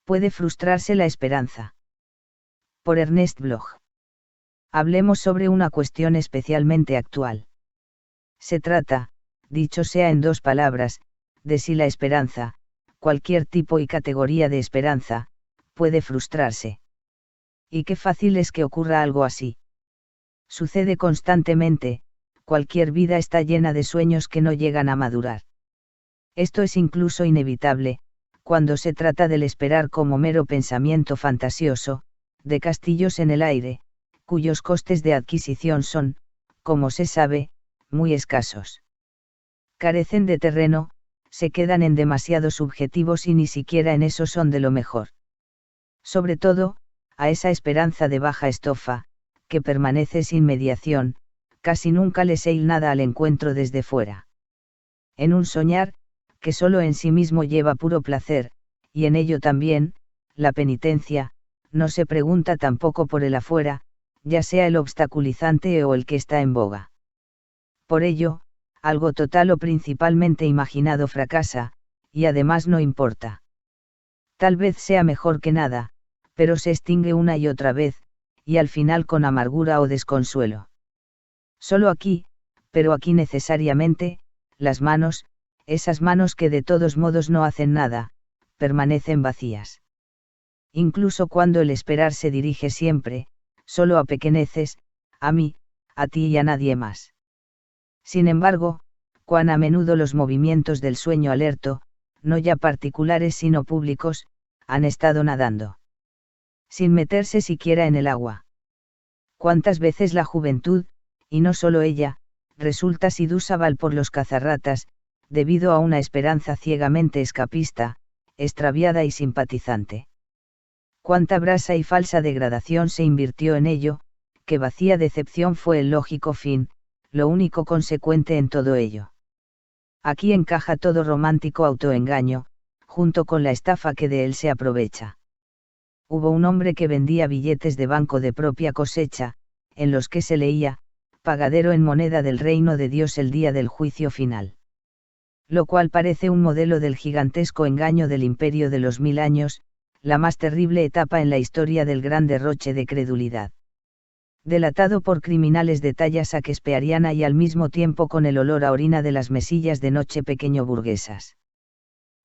Puede frustrarse la esperanza. Por Ernest Bloch. Hablemos sobre una cuestión especialmente actual. Se trata, dicho sea en 2 palabras, de si la esperanza, cualquier tipo y categoría de esperanza, puede frustrarse. Y qué fácil es que ocurra algo así. Sucede constantemente, cualquier vida está llena de sueños que no llegan a madurar. Esto es incluso inevitable, cuando se trata del esperar como mero pensamiento fantasioso, de castillos en el aire, cuyos costes de adquisición son, como se sabe, muy escasos. Carecen de terreno, se quedan en demasiado subjetivos y ni siquiera en eso son de lo mejor. Sobre todo, a esa esperanza de baja estofa, que permanece sin mediación, casi nunca le sale nada al encuentro desde fuera. En un soñar, que solo en sí mismo lleva puro placer, y en ello también, la penitencia, no se pregunta tampoco por el afuera, ya sea el obstaculizante o el que está en boga. Por ello, algo total o principalmente imaginado fracasa, y además no importa. Tal vez sea mejor que nada, pero se extingue una y otra vez, y al final con amargura o desconsuelo. Solo aquí, pero aquí necesariamente, las manos, esas manos que de todos modos no hacen nada, permanecen vacías. Incluso cuando el esperar se dirige siempre, solo a pequeñeces, a mí, a ti y a nadie más. Sin embargo, cuán a menudo los movimientos del sueño alerto, no ya particulares sino públicos, han estado nadando. Sin meterse siquiera en el agua. Cuántas veces la juventud, y no solo ella, resulta sidúsabal por los cazarratas, debido a una esperanza ciegamente escapista, extraviada y simpatizante. Cuánta brasa y falsa degradación se invirtió en ello, qué vacía decepción fue el lógico fin, lo único consecuente en todo ello. Aquí encaja todo romántico autoengaño, junto con la estafa que de él se aprovecha. Hubo un hombre que vendía billetes de banco de propia cosecha, en los que se leía, pagadero en moneda del reino de Dios el día del juicio final. Lo cual parece un modelo del gigantesco engaño del imperio de los 1000 años, la más terrible etapa en la historia del gran derroche de credulidad. Delatado por criminales de talla shakespeariana y al mismo tiempo con el olor a orina de las mesillas de noche pequeño burguesas.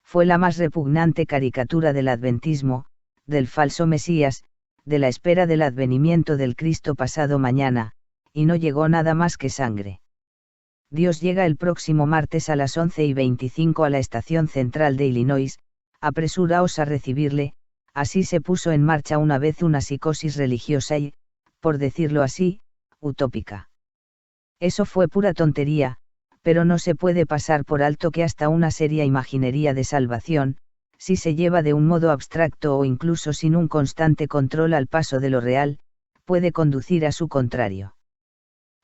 Fue la más repugnante caricatura del adventismo, del falso Mesías, de la espera del advenimiento del Cristo pasado mañana, y no llegó nada más que sangre. Dios llega el próximo martes a las 11:25 a la estación central de Illinois, apresuraos a recibirle, así se puso en marcha una vez una psicosis religiosa y, por decirlo así, utópica. Eso fue pura tontería, pero no se puede pasar por alto que hasta una seria imaginería de salvación, si se lleva de un modo abstracto o incluso sin un constante control al paso de lo real, puede conducir a su contrario.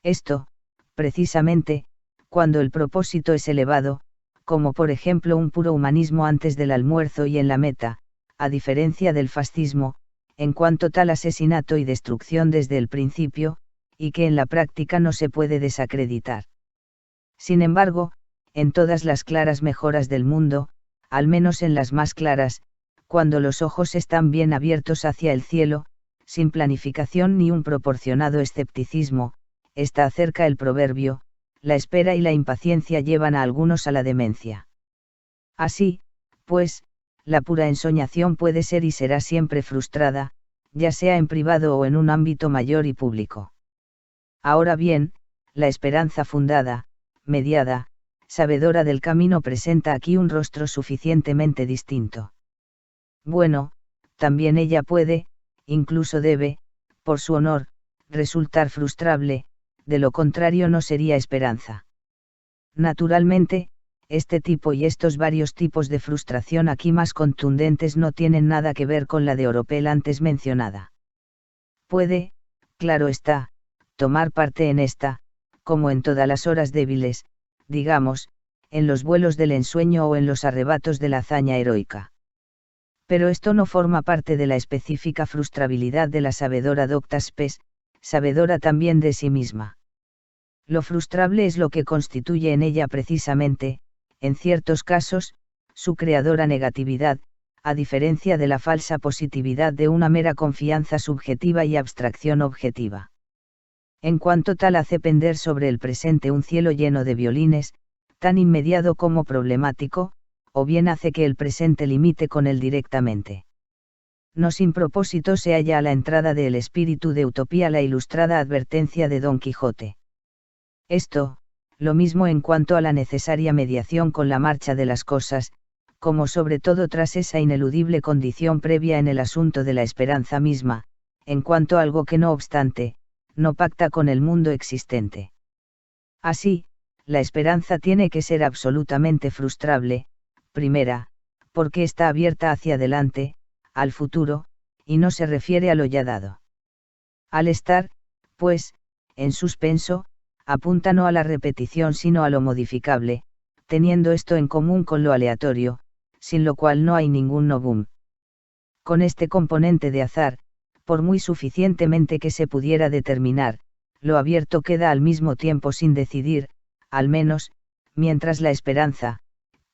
Esto, precisamente, cuando el propósito es elevado, como por ejemplo un puro humanismo antes del almuerzo y en la meta, a diferencia del fascismo, en cuanto tal asesinato y destrucción desde el principio, y que en la práctica no se puede desacreditar. Sin embargo, en todas las claras mejoras del mundo, al menos en las más claras, cuando los ojos están bien abiertos hacia el cielo, sin planificación ni un proporcionado escepticismo, está cerca el proverbio, la espera y la impaciencia llevan a algunos a la demencia. Así, pues, la pura ensoñación puede ser y será siempre frustrada, ya sea en privado o en un ámbito mayor y público. Ahora bien, la esperanza fundada, mediada, sabedora del camino presenta aquí un rostro suficientemente distinto. Bueno, también ella puede, incluso debe, por su honor, resultar frustrable, de lo contrario no sería esperanza. Naturalmente, este tipo y estos varios tipos de frustración aquí más contundentes no tienen nada que ver con la de Oropel antes mencionada. Puede, claro está, tomar parte en esta, como en todas las horas débiles, digamos, en los vuelos del ensueño o en los arrebatos de la hazaña heroica. Pero esto no forma parte de la específica frustrabilidad de la sabedora docta spes, sabedora también de sí misma. Lo frustrable es lo que constituye en ella precisamente, en ciertos casos, su creadora negatividad, a diferencia de la falsa positividad de una mera confianza subjetiva y abstracción objetiva. En cuanto tal hace pender sobre el presente un cielo lleno de violines, tan inmediato como problemático, o bien hace que el presente limite con él directamente. No sin propósito se halla a la entrada del espíritu de utopía la ilustrada advertencia de Don Quijote. Esto, lo mismo en cuanto a la necesaria mediación con la marcha de las cosas, como sobre todo tras esa ineludible condición previa en el asunto de la esperanza misma, en cuanto a algo que no obstante, no pacta con el mundo existente. Así, la esperanza tiene que ser absolutamente frustrable, primera, porque está abierta hacia adelante, al futuro, y no se refiere a lo ya dado. Al estar, pues, en suspenso, apunta no a la repetición sino a lo modificable, teniendo esto en común con lo aleatorio, sin lo cual no hay ningún novum. Con este componente de azar, por muy suficientemente que se pudiera determinar, lo abierto queda al mismo tiempo sin decidir, al menos, mientras la esperanza,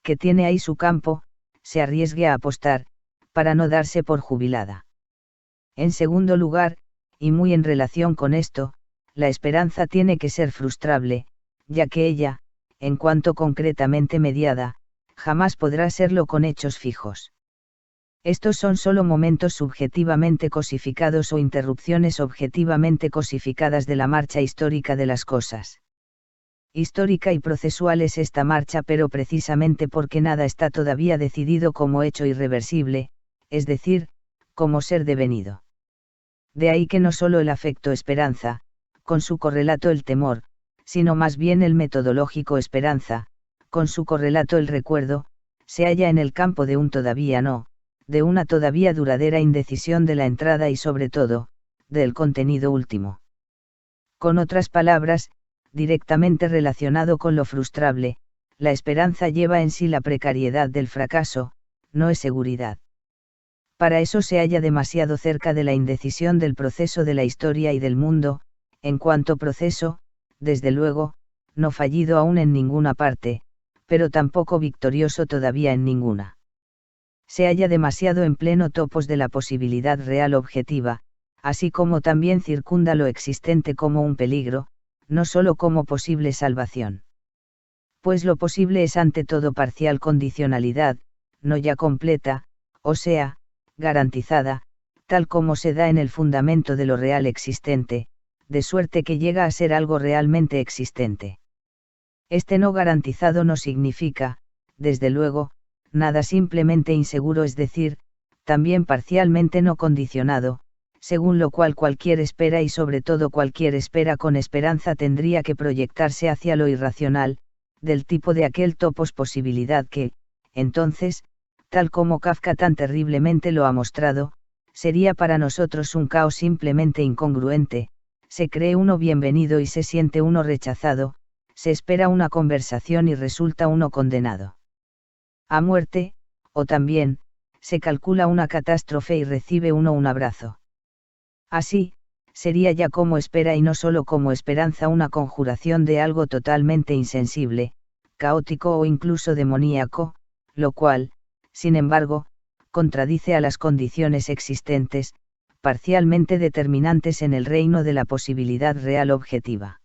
que tiene ahí su campo, se arriesgue a apostar, para no darse por jubilada. En segundo lugar, y muy en relación con esto, la esperanza tiene que ser frustrable, ya que ella, en cuanto concretamente mediada, jamás podrá serlo con hechos fijos. Estos son sólo momentos subjetivamente cosificados o interrupciones objetivamente cosificadas de la marcha histórica de las cosas. Histórica y procesual es esta marcha, pero precisamente porque nada está todavía decidido como hecho irreversible, es decir, como ser devenido. De ahí que no sólo el afecto esperanza, con su correlato el temor, sino más bien el metodológico esperanza, con su correlato el recuerdo, se halla en el campo de un todavía no, de una todavía duradera indecisión de la entrada y sobre todo, del contenido último. Con otras palabras, directamente relacionado con lo frustrable, la esperanza lleva en sí la precariedad del fracaso, no es seguridad. Para eso se halla demasiado cerca de la indecisión del proceso de la historia y del mundo, en cuanto proceso, desde luego, no fallido aún en ninguna parte, pero tampoco victorioso todavía en ninguna. Se halla demasiado en pleno topos de la posibilidad real objetiva, así como también circunda lo existente como un peligro, no sólo como posible salvación. Pues lo posible es ante todo parcial condicionalidad, no ya completa, o sea, garantizada, tal como se da en el fundamento de lo real existente, de suerte que llega a ser algo realmente existente. Este no garantizado no significa, desde luego, nada simplemente inseguro, es decir, también parcialmente no condicionado, según lo cual cualquier espera y sobre todo cualquier espera con esperanza tendría que proyectarse hacia lo irracional, del tipo de aquel topos posibilidad que, entonces, tal como Kafka tan terriblemente lo ha mostrado, sería para nosotros un caos simplemente incongruente, se cree uno bienvenido y se siente uno rechazado, se espera una conversación y resulta uno condenado a muerte, o también, se calcula una catástrofe y recibe uno un abrazo. Así, sería ya como espera y no sólo como esperanza una conjuración de algo totalmente insensible, caótico o incluso demoníaco, lo cual, sin embargo, contradice a las condiciones existentes, parcialmente determinantes en el reino de la posibilidad real objetiva.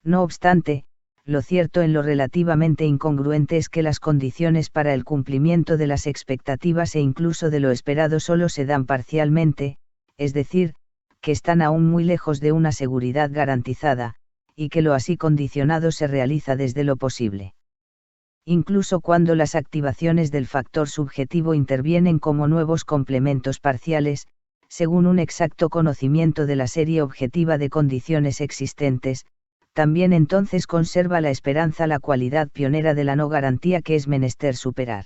No obstante, lo cierto en lo relativamente incongruente es que las condiciones para el cumplimiento de las expectativas e incluso de lo esperado solo se dan parcialmente, es decir, que están aún muy lejos de una seguridad garantizada, y que lo así condicionado se realiza desde lo posible. Incluso cuando las activaciones del factor subjetivo intervienen como nuevos complementos parciales, según un exacto conocimiento de la serie objetiva de condiciones existentes, también entonces conserva la esperanza la cualidad pionera de la no garantía que es menester superar.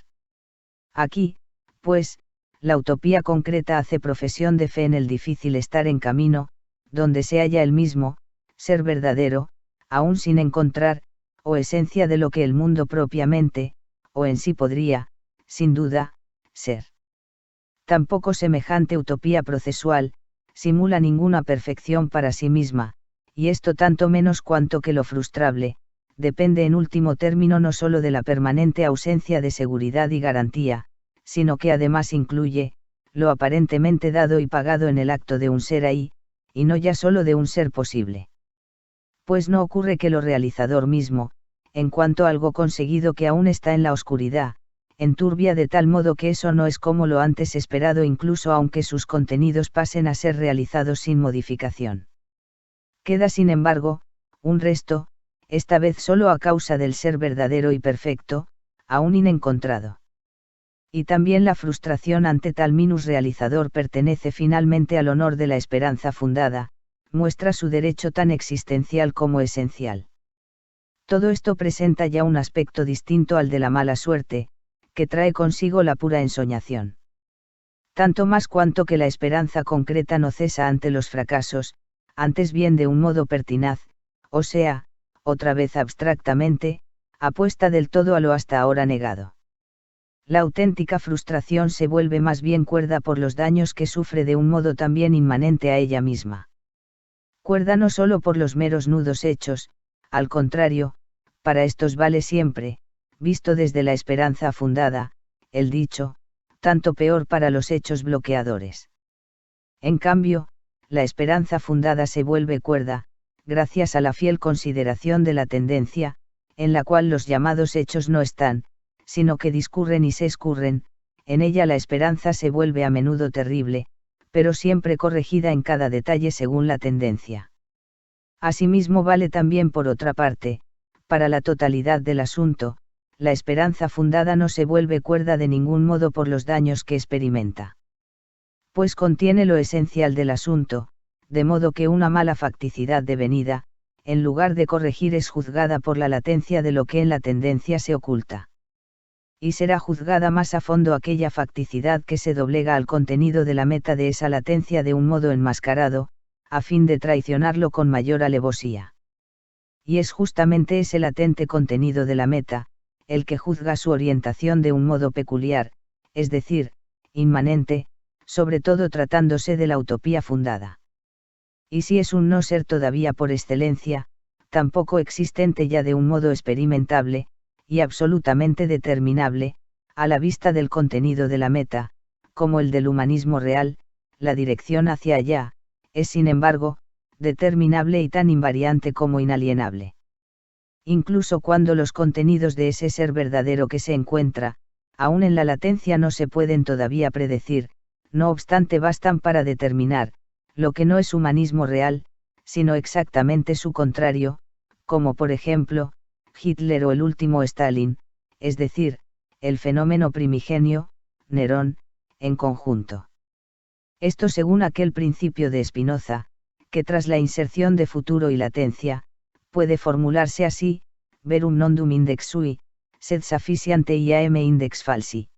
Aquí, pues, la utopía concreta hace profesión de fe en el difícil estar en camino, donde se halla el mismo, ser verdadero, aún sin encontrar, o esencia de lo que el mundo propiamente, o en sí podría, sin duda, ser. Tampoco semejante utopía procesual, simula ninguna perfección para sí misma, y esto tanto menos cuanto que lo frustrable, depende en último término no sólo de la permanente ausencia de seguridad y garantía, sino que además incluye, lo aparentemente dado y pagado en el acto de un ser ahí, y no ya solo de un ser posible. Pues no ocurre que lo realizador mismo, en cuanto a algo conseguido que aún está en la oscuridad, enturbia de tal modo que eso no es como lo antes esperado incluso aunque sus contenidos pasen a ser realizados sin modificación. Queda sin embargo, un resto, esta vez solo a causa del ser verdadero y perfecto, aún inencontrado. Y también la frustración ante tal minus realizador pertenece finalmente al honor de la esperanza fundada, muestra su derecho tan existencial como esencial. Todo esto presenta ya un aspecto distinto al de la mala suerte, que trae consigo la pura ensoñación. Tanto más cuanto que la esperanza concreta no cesa ante los fracasos, antes bien de un modo pertinaz, o sea, otra vez abstractamente, apuesta del todo a lo hasta ahora negado. La auténtica frustración se vuelve más bien cuerda por los daños que sufre de un modo también inmanente a ella misma. Cuerda no solo por los meros nudos hechos, al contrario, para estos vale siempre, visto desde la esperanza fundada, el dicho, tanto peor para los hechos bloqueadores. En cambio, la esperanza fundada se vuelve cuerda, gracias a la fiel consideración de la tendencia, en la cual los llamados hechos no están, sino que discurren y se escurren, en ella la esperanza se vuelve a menudo terrible, pero siempre corregida en cada detalle según la tendencia. Asimismo vale también por otra parte, para la totalidad del asunto, la esperanza fundada no se vuelve cuerda de ningún modo por los daños que experimenta. Pues contiene lo esencial del asunto, de modo que una mala facticidad devenida, en lugar de corregir es juzgada por la latencia de lo que en la tendencia se oculta. Y será juzgada más a fondo aquella facticidad que se doblega al contenido de la meta de esa latencia de un modo enmascarado, a fin de traicionarlo con mayor alevosía. Y es justamente ese latente contenido de la meta, el que juzga su orientación de un modo peculiar, es decir, inmanente, sobre todo tratándose de la utopía fundada. Y si es un no ser todavía por excelencia, tampoco existente ya de un modo experimentable, y absolutamente determinable, a la vista del contenido de la meta, como el del humanismo real, la dirección hacia allá, es sin embargo, determinable y tan invariante como inalienable. Incluso cuando los contenidos de ese ser verdadero que se encuentra, aún en la latencia no se pueden todavía predecir, no obstante bastan para determinar, lo que no es humanismo real, sino exactamente su contrario, como por ejemplo, Hitler o el último Stalin, es decir, el fenómeno primigenio, Nerón, en conjunto. Esto según aquel principio de Spinoza, que tras la inserción de futuro y latencia, puede formularse así, verum nondum index sui, sed sufficiente iam index falsi.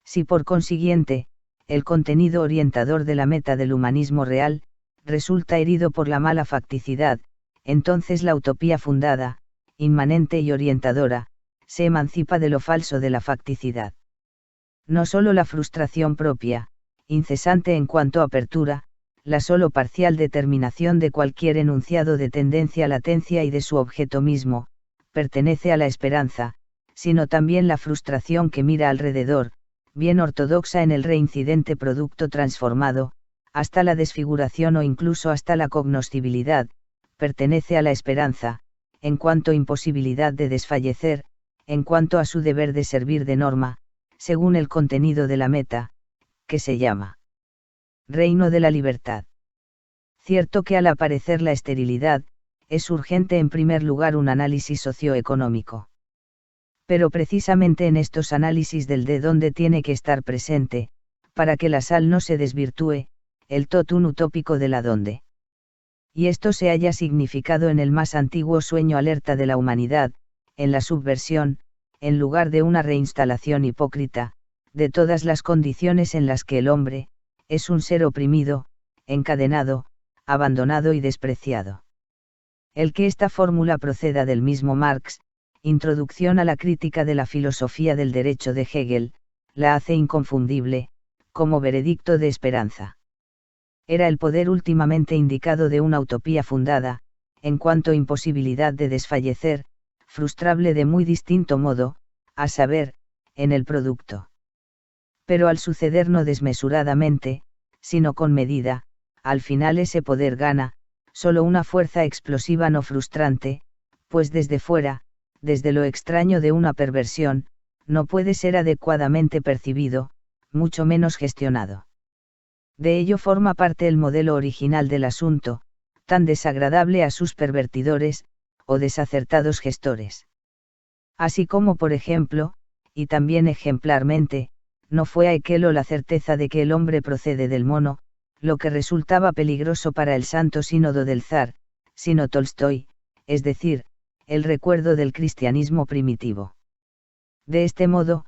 Si por consiguiente, el contenido orientador de la meta del humanismo real, resulta herido por la mala facticidad, entonces la utopía fundada, inmanente y orientadora, se emancipa de lo falso de la facticidad. No solo la frustración propia, incesante en cuanto a apertura, la solo parcial determinación de cualquier enunciado de tendencia latencia y de su objeto mismo, pertenece a la esperanza, sino también la frustración que mira alrededor, bien ortodoxa en el reincidente producto transformado, hasta la desfiguración o incluso hasta la cognoscibilidad, pertenece a la esperanza, en cuanto imposibilidad de desfallecer, en cuanto a su deber de servir de norma, según el contenido de la meta, que se llama Reino de la Libertad. Cierto que al aparecer la esterilidad, es urgente en primer lugar un análisis socioeconómico. Pero precisamente en estos análisis del de dónde tiene que estar presente, para que la sal no se desvirtúe, el totum utópico de la dónde. Y esto se haya significado en el más antiguo sueño alerta de la humanidad, en la subversión, en lugar de una reinstalación hipócrita, de todas las condiciones en las que el hombre, es un ser oprimido, encadenado, abandonado y despreciado. El que esta fórmula proceda del mismo Marx, Introducción a la crítica de la filosofía del derecho de Hegel, la hace inconfundible, como veredicto de esperanza. Era el poder últimamente indicado de una utopía fundada, en cuanto imposibilidad de desfallecer, frustrable de muy distinto modo, a saber, en el producto. Pero al suceder no desmesuradamente, sino con medida, al final ese poder gana, solo una fuerza explosiva no frustrante, pues desde fuera, desde lo extraño de una perversión, no puede ser adecuadamente percibido, mucho menos gestionado. De ello forma parte el modelo original del asunto, tan desagradable a sus pervertidores, o desacertados gestores. Así como por ejemplo, y también ejemplarmente, no fue a Haeckel la certeza de que el hombre procede del mono, lo que resultaba peligroso para el Santo Sínodo del Zar, sino Tolstoy, es decir, el recuerdo del cristianismo primitivo. De este modo,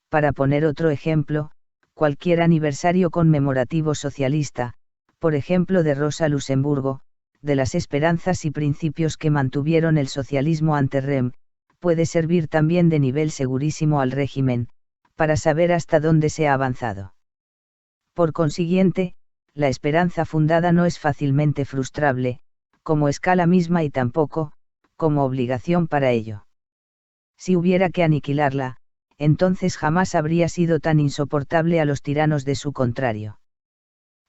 para poner otro ejemplo, cualquier aniversario conmemorativo socialista, por ejemplo de Rosa Luxemburgo, de las esperanzas y principios que mantuvieron el socialismo ante Rem, puede servir también de nivel segurísimo al régimen, para saber hasta dónde se ha avanzado. Por consiguiente, la esperanza fundada no es fácilmente frustrable, como escala misma y tampoco, como obligación para ello. Si hubiera que aniquilarla, entonces jamás habría sido tan insoportable a los tiranos de su contrario.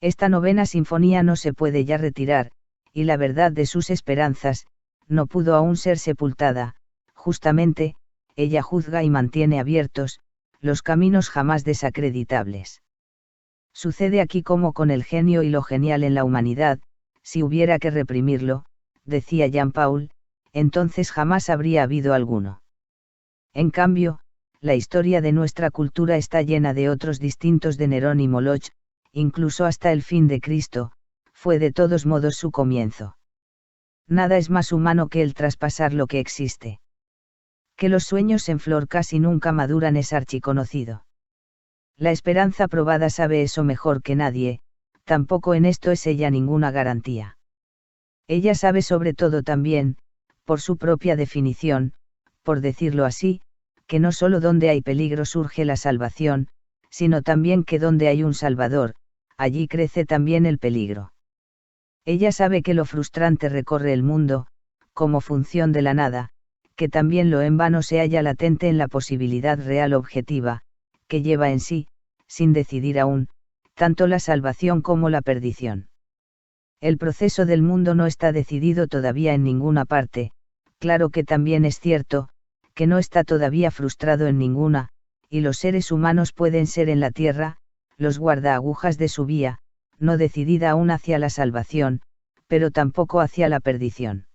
Esta novena sinfonía no se puede ya retirar, y la verdad de sus esperanzas, no pudo aún ser sepultada, justamente, ella juzga y mantiene abiertos, los caminos jamás desacreditables. Sucede aquí como con el genio y lo genial en la humanidad, si hubiera que reprimirlo, decía Jean Paul, entonces jamás habría habido alguno. En cambio, la historia de nuestra cultura está llena de otros distintos de Nerón y Moloch, incluso hasta el fin de Cristo, fue de todos modos su comienzo. Nada es más humano que el traspasar lo que existe. Que los sueños en flor casi nunca maduran es archiconocido. La esperanza probada sabe eso mejor que nadie, tampoco en esto es ella ninguna garantía. Ella sabe sobre todo también, por su propia definición, por decirlo así, que no solo donde hay peligro surge la salvación, sino también que donde hay un Salvador, allí crece también el peligro. Ella sabe que lo frustrante recorre el mundo, como función de la nada, que también lo en vano se halla latente en la posibilidad real objetiva, que lleva en sí, sin decidir aún, tanto la salvación como la perdición. El proceso del mundo no está decidido todavía en ninguna parte, claro que también es cierto, que no está todavía frustrado en ninguna, y los seres humanos pueden ser en la tierra, los guardaagujas de su vía, no decidida aún hacia la salvación, pero tampoco hacia la perdición.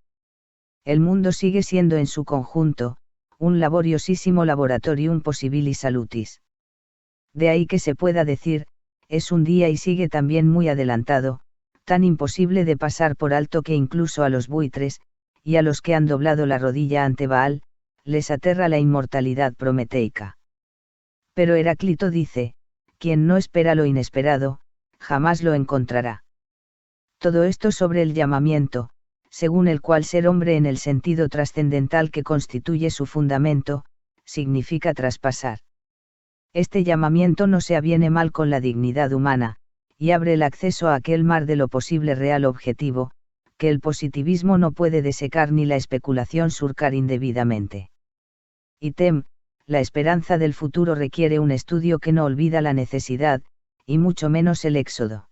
El mundo sigue siendo en su conjunto, un laboriosísimo laboratorium possibilis salutis. De ahí que se pueda decir, es un día y sigue también muy adelantado, tan imposible de pasar por alto que incluso a los buitres, y a los que han doblado la rodilla ante Baal, les aterra la inmortalidad prometeica. Pero Heráclito dice, quien no espera lo inesperado, jamás lo encontrará. Todo esto sobre el llamamiento, según el cual ser hombre en el sentido trascendental que constituye su fundamento, significa traspasar. Este llamamiento no se aviene mal con la dignidad humana, y abre el acceso a aquel mar de lo posible real objetivo, que el positivismo no puede desecar ni la especulación surcar indebidamente. Item, la esperanza del futuro requiere un estudio que no olvida la necesidad, y mucho menos el éxodo.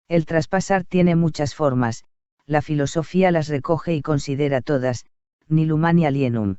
El traspasar tiene muchas formas, la filosofía las recoge y considera todas, nil humani alienum.